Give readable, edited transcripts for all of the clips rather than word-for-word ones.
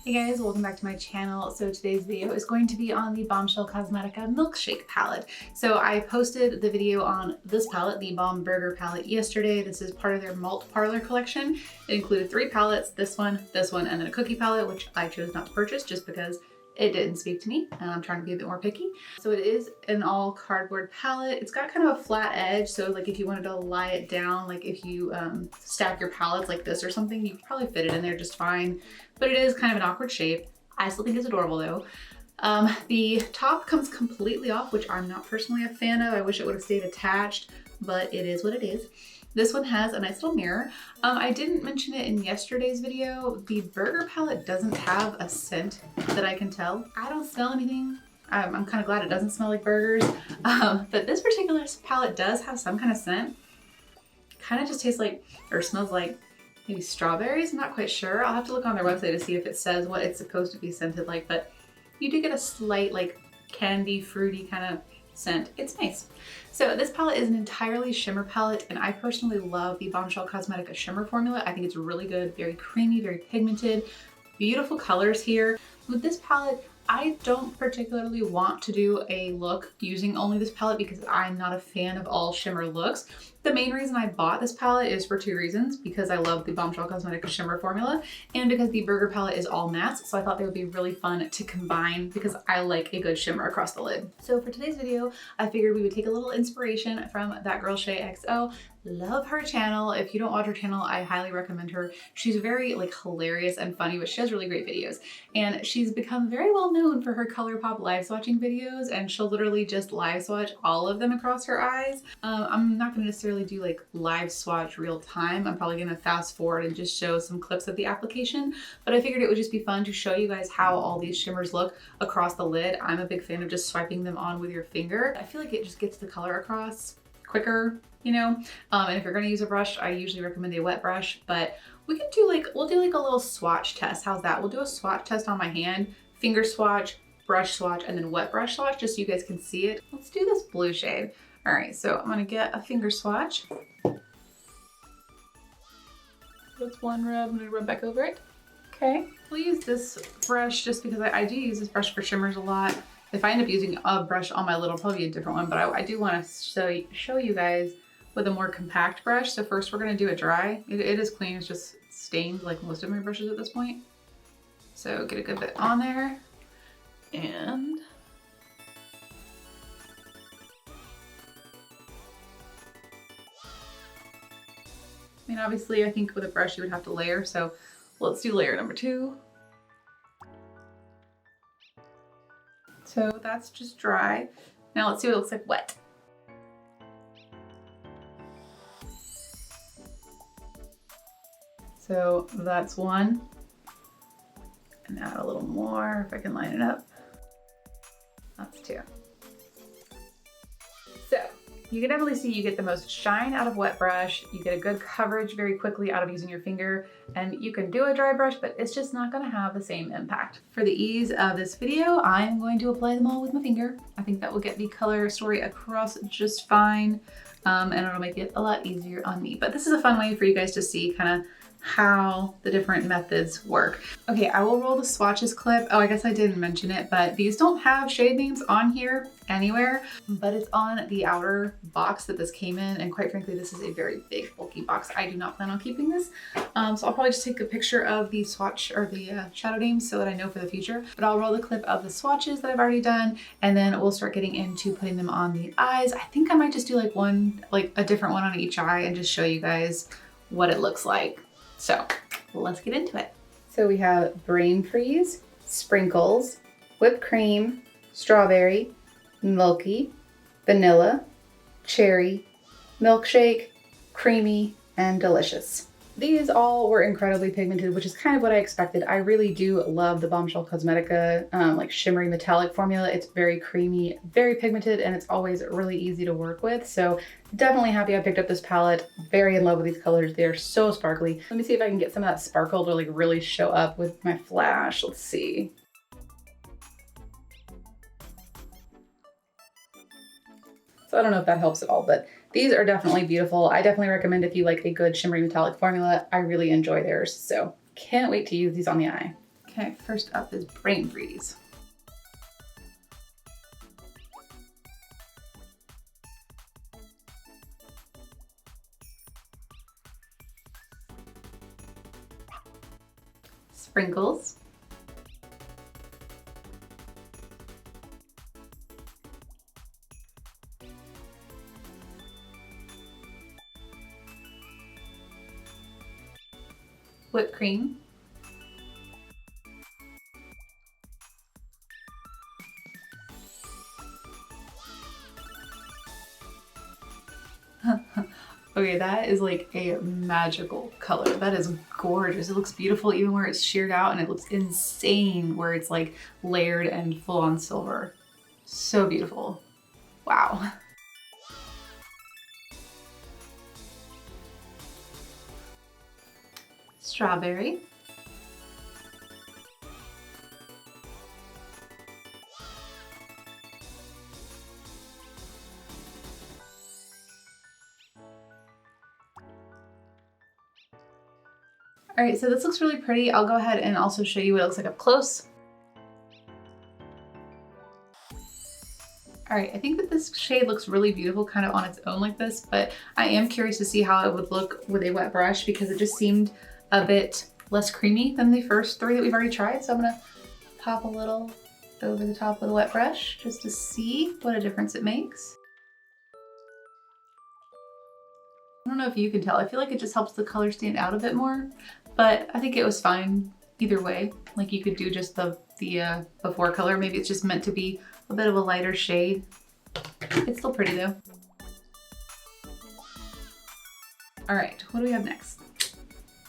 Hey guys, welcome back to my channel. So today's video is going to be on the Bombshell Cosmetica Milkshake palette. So I posted the video on this palette, the Bomb Burger palette, yesterday. This is part of their Malt Parlour collection. It included 3 palettes, this one, and then a cookie palette, which I chose not to purchase just because it didn't speak to me and I'm trying to be a bit more picky. So it is an all cardboard palette. It's got kind of a flat edge, so like if you wanted to lie it down, like if you stack your palettes like this or something, you could probably fit it in there just fine. But it is kind of an awkward shape. I still think it's adorable though. The top comes completely off, which I'm not personally a fan of. I wish it would have stayed attached, but it is what it is. This one has a nice little mirror. I didn't mention it in yesterday's video. The burger palette doesn't have a scent that I can tell. I don't smell anything. I'm kind of glad it doesn't smell like burgers. But this particular palette does have some kind of scent. Kind of just tastes like, or smells like maybe strawberries. I'm not quite sure. I'll have to look on their website to see if it says what it's supposed to be scented like, but you do get a slight like candy, fruity kind of scent. It's nice. So this palette is an entirely shimmer palette, and I personally love the Bombshell Cosmetica shimmer formula. I think it's really good, very creamy, very pigmented, beautiful colors here. With this palette, I don't particularly want to do a look using only this palette because I'm not a fan of all shimmer looks. The main reason I bought this palette is for 2 reasons: because I love the Bombshell Cosmetica shimmer formula and because the burger palette is all mattes, so I thought they would be really fun to combine because I like a good shimmer across the lid. So for today's video, I figured we would take a little inspiration from ThatGirlShaeXO. Love her channel. If you don't watch her channel, I highly recommend her. She's very like hilarious and funny, but she has really great videos. And she's become very well known for her ColourPop live swatching videos, and she'll literally just live swatch all of them across her eyes. I'm not gonna necessarily do like live swatch real time. I'm probably gonna fast forward and just show some clips of the application, but I figured it would just be fun to show you guys how all these shimmers look across the lid. I'm a big fan of just swiping them on with your finger. I feel like it just gets the color across quicker, you know? And if you're gonna use a brush, I usually recommend a wet brush, but we can do like, we'll do like a little swatch test. How's that? We'll do a swatch test on my hand, finger swatch, brush swatch, and then wet brush swatch, just so you guys can see it. Let's do this blue shade. All right, so I'm gonna get a finger swatch. That's one rub, I'm gonna rub back over it. Okay, we'll use this brush just because I do use this brush for shimmers a lot. If I end up using a brush on my lid, it'll probably be a different one, but I do want to show you guys with a more compact brush. So first we're gonna do it dry. It is clean, it's just stained like most of my brushes at this point. So get a good bit on there. And I mean, obviously I think with a brush you would have to layer, so let's do layer number 2. So that's just dry. Now let's see what it looks like wet. So that's 1. And add a little more if I can line it up. That's 2. So you can definitely see you get the most shine out of wet brush. You get a good coverage very quickly out of using your finger, and you can do a dry brush, but it's just not gonna have the same impact. For the ease of this video, I'm going to apply them all with my finger. I think that will get the color story across just fine, and it'll make it a lot easier on me. But this is a fun way for you guys to see kind of how the different methods work. Okay, I will roll the swatches clip. Oh, I guess I didn't mention it, but these don't have shade names on here anywhere, but it's on the outer box that this came in, and quite frankly, this is a very big, bulky box. I do not plan on keeping this, so I'll probably just take a picture of the swatch or the shadow names so that I know for the future, but I'll roll the clip of the swatches that I've already done, and then we'll start getting into putting them on the eyes. I think I might just do like a different one on each eye and just show you guys what it looks like. So let's get into it. So we have Brain Freeze, Sprinkles, Whipped Cream, Strawberry, Milky, Vanilla, Cherry, Milkshake, Creamy, and Delicious. These all were incredibly pigmented, which is kind of what I expected. I really do love the Bombshell Cosmetica like shimmery metallic formula. It's very creamy, very pigmented, and it's always really easy to work with. So definitely happy I picked up this palette. Very in love with these colors. They are so sparkly. Let me see if I can get some of that sparkle to like really show up with my flash. Let's see. So I don't know if that helps at all, but these are definitely beautiful. I definitely recommend if you like a good shimmery metallic formula. I really enjoy theirs, so can't wait to use these on the eye. Okay, first up is Brain Freeze. Sprinkles. Whipped cream. Okay, that is like a magical color. That is gorgeous. It looks beautiful even where it's sheared out, and it looks insane where it's like layered and full on silver. So beautiful. Wow. Strawberry. All right, so this looks really pretty. I'll go ahead and also show you what it looks like up close. All right, I think that this shade looks really beautiful kind of on its own like this, but I am curious to see how it would look with a wet brush because it just seemed a bit less creamy than the first three that we've already tried. So I'm gonna pop a little over the top with a wet brush just to see what a difference it makes. I don't know if you can tell. I feel like it just helps the color stand out a bit more, but I think it was fine either way. Like you could do just the before color. Maybe it's just meant to be a bit of a lighter shade. It's still pretty though. All right, what do we have next?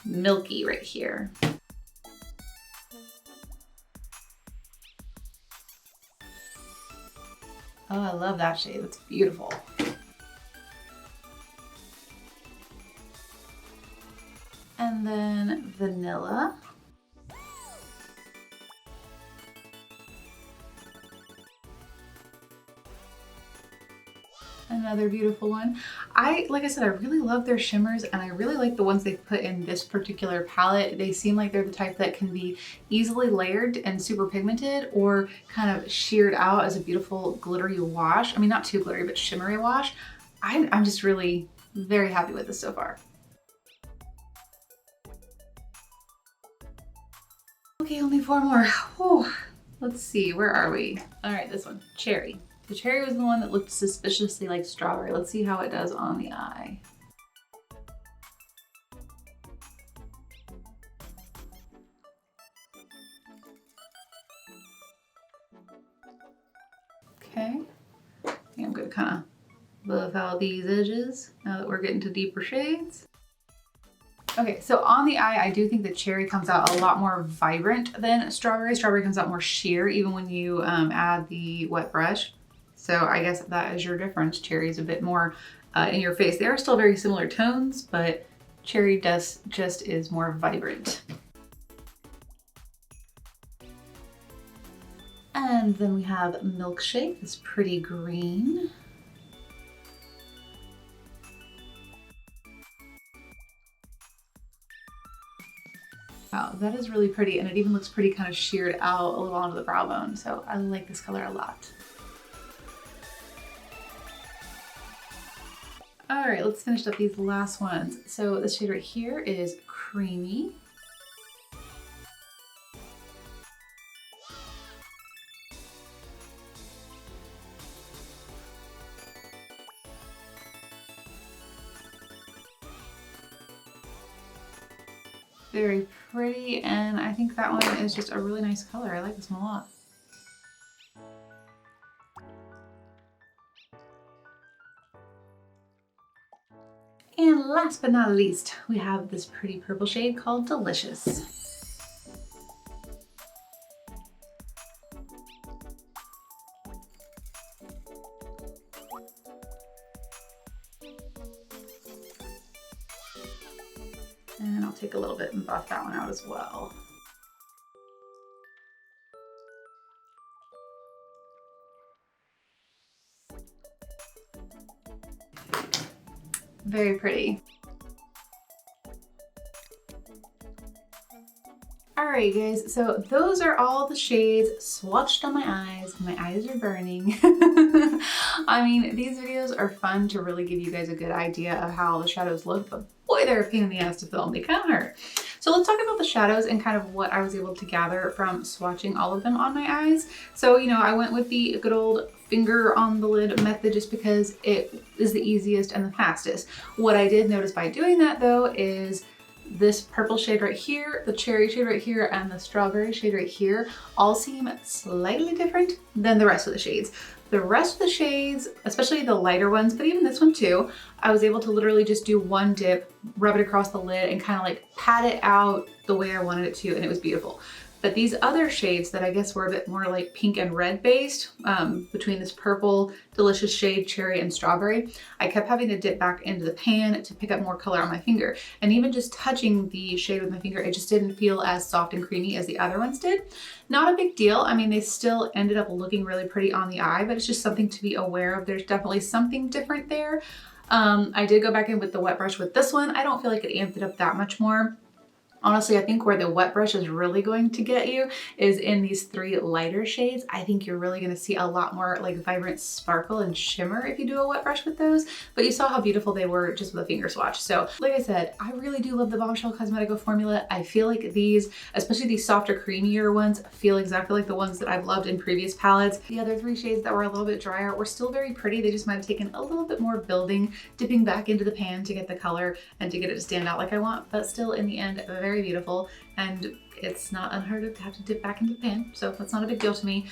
Milky right here. Oh, I love that shade. It's beautiful. And then vanilla. Another beautiful one. Like I said, I really love their shimmers, and I really like the ones they've put in this particular palette. They seem like they're the type that can be easily layered and super pigmented, or kind of sheared out as a beautiful glittery wash. I mean, not too glittery, but shimmery wash. I'm just really very happy with this so far. Okay, only 4 more. Whew. Let's see, where are we? All right, this one, cherry. The cherry was the one that looked suspiciously like strawberry. Let's see how it does on the eye. Okay, I think I'm gonna kind of buff out these edges now that we're getting to deeper shades. Okay, so on the eye, I do think that cherry comes out a lot more vibrant than strawberry. Strawberry comes out more sheer even when you add the wet brush. So I guess that is your difference. Cherry is a bit more in your face. They are still very similar tones, but cherry just is more vibrant. And then we have Milkshake, this pretty green. Wow, that is really pretty, and it even looks pretty kind of sheared out a little onto the brow bone. So I like this color a lot. All right, let's finish up these last ones. So this shade right here is Creamy. Very pretty, and I think that one is just a really nice color. I like this one a lot. And last but not least, we have this pretty purple shade called Delicious. And I'll take a little bit and buff that one out as well. Very pretty. All Alright guys, so those are all the shades swatched on my eyes. My eyes are burning. I mean, these videos are fun to really give you guys a good idea of how the shadows look, but boy, they're a pain in the ass to film. They kind of hurt. So let's talk about the shadows and kind of what I was able to gather from swatching all of them on my eyes. So, you know, I went with the good old finger on the lid method just because it is the easiest and the fastest. What I did notice by doing that though is this purple shade right here, the cherry shade right here, and the strawberry shade right here all seem slightly different than the rest of the shades. The rest of the shades, especially the lighter ones, but even this one too, I was able to literally just do one dip, rub it across the lid, and kind of like pat it out the way I wanted it to, and it was beautiful. But these other shades that I guess were a bit more like pink and red based, between this purple delicious shade, cherry and strawberry, I kept having to dip back into the pan to pick up more color on my finger. And even just touching the shade with my finger, it just didn't feel as soft and creamy as the other ones did. Not a big deal. I mean, they still ended up looking really pretty on the eye, but it's just something to be aware of. There's definitely something different there. I did go back in with the wet brush with this one. I don't feel like it amped it up that much more. Honestly, I think where the wet brush is really going to get you is in these three lighter shades. I think you're really going to see a lot more like vibrant sparkle and shimmer if you do a wet brush with those, but you saw how beautiful they were just with a finger swatch. So like I said, I really do love the Bombshell Cosmetica formula. I feel like these, especially these softer, creamier ones, feel exactly like the ones that I've loved in previous palettes. The other three shades that were a little bit drier were still very pretty. They just might have taken a little bit more building, dipping back into the pan to get the color and to get it to stand out like I want, but still in the end, very beautiful, and it's not unheard of to have to dip back into the pan, so that's not a big deal to me.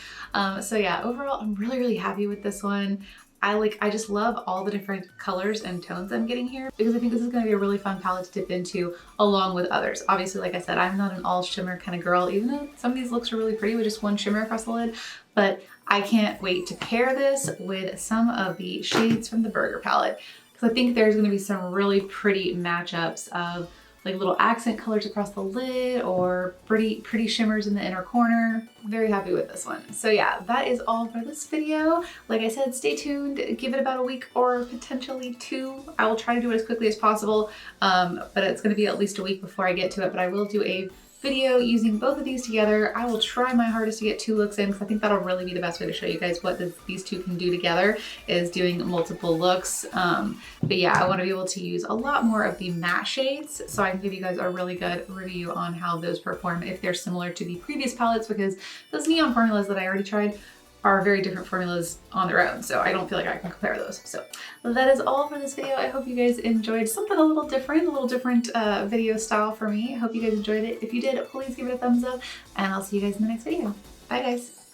So yeah, overall, I'm really happy with this one. I just love all the different colors and tones I'm getting here because I think this is going to be a really fun palette to dip into along with others. Obviously, like I said, I'm not an all shimmer kind of girl, even though some of these looks are really pretty with just one shimmer across the lid, but I can't wait to pair this with some of the shades from the Burger palette because I think there's going to be some really pretty matchups of like little accent colors across the lid or pretty shimmers in the inner corner. Very happy with this one. So yeah, that is all for this video. Like I said, stay tuned, give it about a week or potentially two. I will try to do it as quickly as possible, but it's gonna be at least a week before I get to it, but I will do a video using both of these together. I will try my hardest to get 2 looks in because I think that'll really be the best way to show you guys what these two can do together, is doing multiple looks. But yeah, I want to be able to use a lot more of the matte shades so I can give you guys a really good review on how those perform if they're similar to the previous palettes, because those neon formulas that I already tried are very different formulas on their own, so I don't feel like I can compare those. So that is all for this video. I hope you guys enjoyed something a little different video style for me. I hope you guys enjoyed it. If you did, please give it a thumbs up, and I'll see you guys in the next video. Bye guys.